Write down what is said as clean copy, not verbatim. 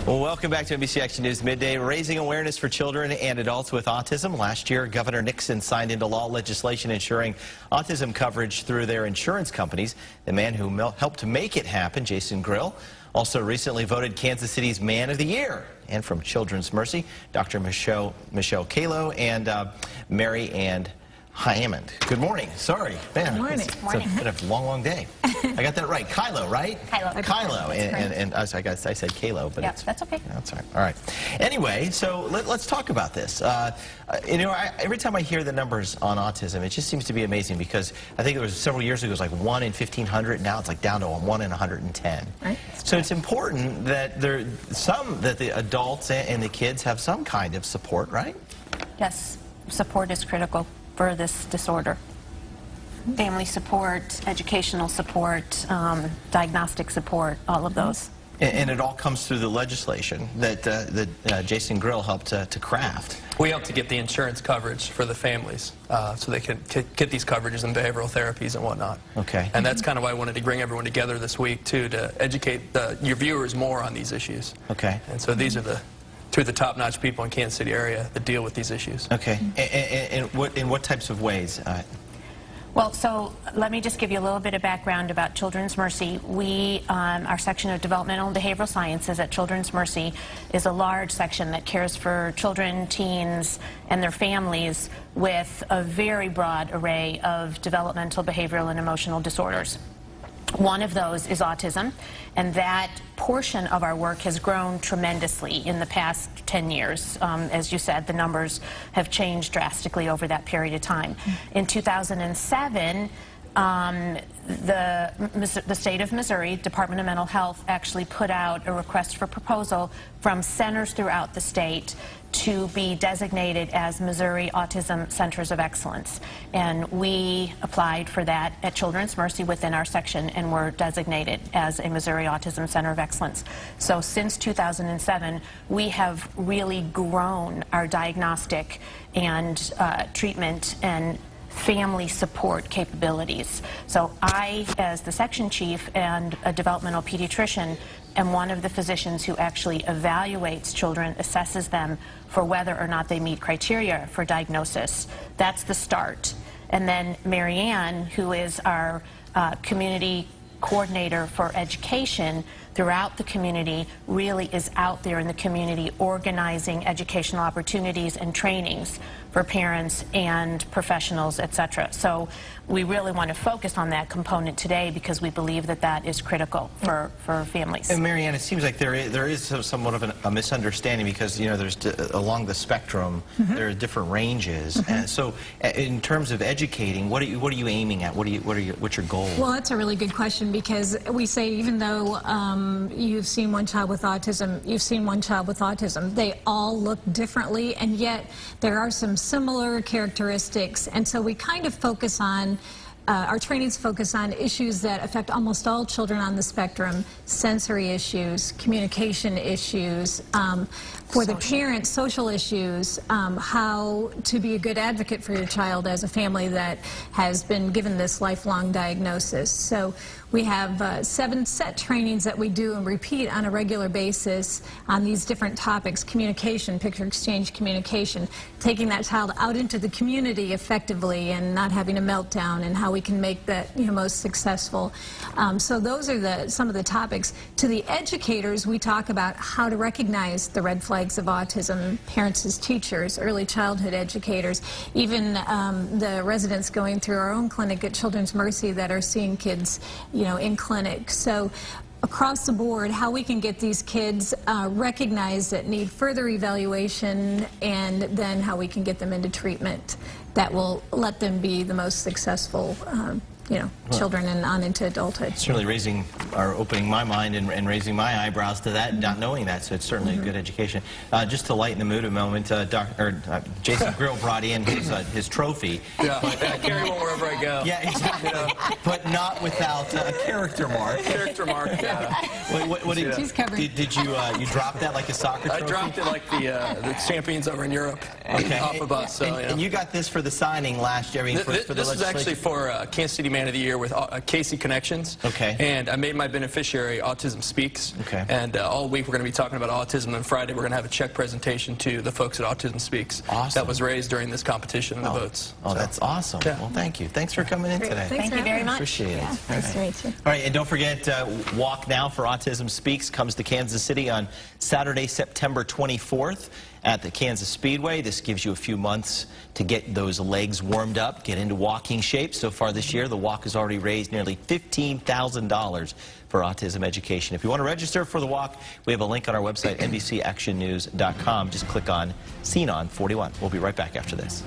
Well, welcome back to NBC Action News Midday. Raising awareness for children and adults with autism. Last year, Governor Nixon signed into law legislation ensuring autism coverage through their insurance companies. The man who helped make it happen, Jason Grill, also recently voted Kansas City's Man of the Year. And from Children's Mercy, Dr. Michelle Kalo and Mary Ann Hammond. Good morning. Sorry. Man, Good morning. It's been a long, long day. I got that right. Kylo, right? Kylo. And I said Kalo, but that's okay. That's all right. All right. Anyway, so let's talk about this. Every time I hear the numbers on autism, it just seems to be amazing because I think it was several years ago, it was like 1 in 1,500. Now it's like down to 1 in 110. Right. So it's important that that the adults and the kids have some kind of support, right? Yes, support is critical for this disorder. Family support, educational support, diagnostic support, all of those. And it all comes through the legislation that Jason Grill helped to craft. We help to get the insurance coverage for the families so they can get these coverages and behavioral therapies and whatnot. Okay. And that's kind of why I wanted to bring everyone together this week, too, to educate your viewers more on these issues. Okay. And so these are two of the top-notch people in Kansas City area that deal with these issues. Okay. And in what types of ways? Well, so let me just give you a little bit of background about Children's Mercy. Our section of Developmental and Behavioral Sciences at Children's Mercy is a large section that cares for children, teens, and their families with a very broad array of developmental, behavioral, and emotional disorders. One of those is autism, and that portion of our work has grown tremendously in the past 10 years. As you said, the numbers have changed drastically over that period of time. In 2007, the state of Missouri, Department of Mental Health, actually put out a request for proposal from centers throughout the state to be designated as Missouri Autism Centers of Excellence. And we applied for that at Children's Mercy within our section and were designated as a Missouri Autism Center of Excellence. So since 2007, we have really grown our diagnostic and treatment and family support capabilities. So I, as the section chief and a developmental pediatrician, am one of the physicians who actually evaluates children, assesses them for whether or not they meet criteria for diagnosis. That's the start. And then Mary Ann, who is our community coordinator for education throughout the community, really is out there in the community organizing educational opportunities and trainings for parents and professionals, etc. So we really want to focus on that component today because we believe that that is critical for families. And Mary Ann, it seems like there is somewhat of a misunderstanding because, you know, there's along the spectrum, there are different ranges. And so in terms of educating, what are you aiming at? What's your goal? Well, that's a really good question because we say even though you've seen one child with autism, you've seen one child with autism, they all look differently, and yet there are some similar characteristics, and so we kind of focus on our trainings focus on issues that affect almost all children on the spectrum: sensory issues, communication issues, for the parents, social issues, how to be a good advocate for your child as a family that has been given this lifelong diagnosis. So we have 7 set trainings that we do and repeat on a regular basis on these different topics: communication, picture exchange communication, taking that child out into the community effectively and not having a meltdown, and how we can make that most successful. So those are some of the topics. To the educators, we talk about how to recognize the red flags of autism, parents as teachers, early childhood educators, even the residents going through our own clinic at Children's Mercy that are seeing kids in clinic. So across the board, how we can get these kids recognized that need further evaluation, and then how we can get them into treatment that will let them be the most successful children and on into adulthood. Certainly opening my mind and raising my eyebrows to that, not knowing that, so it's certainly a good education. Just to lighten the mood a moment, Jason Grill brought in his trophy. Yeah, I carry one wherever I go. Yeah, exactly. But not without a character mark. Character mark, yeah. What did you drop that like a soccer trophy? I dropped it like the champions over in Europe off a bus. So, and you got this for the signing last year, for the legislation. This is actually for Kansas City Man of the Year with Casey Connections. Okay. And I made my beneficiary Autism Speaks. Okay. And all week we're going to be talking about autism. And Friday we're going to have a check presentation to the folks at Autism Speaks. Awesome. That was raised during this competition and the votes. Oh, that's awesome. Yeah. Well, thank you. Thanks for coming in today. Thank you very much. Appreciate it. Yeah, nice to meet you. All right, and don't forget, Walk Now for Autism Speaks comes to Kansas City on Saturday, September 24th at the Kansas Speedway. This gives you a few months to get those legs warmed up, get into walking shape. So far this year, the walk has already raised nearly $15,000 for autism education. If you want to register for the walk, we have a link on our website, NBCActionNews.com. Just click on Scene on 41. We'll be right back after this.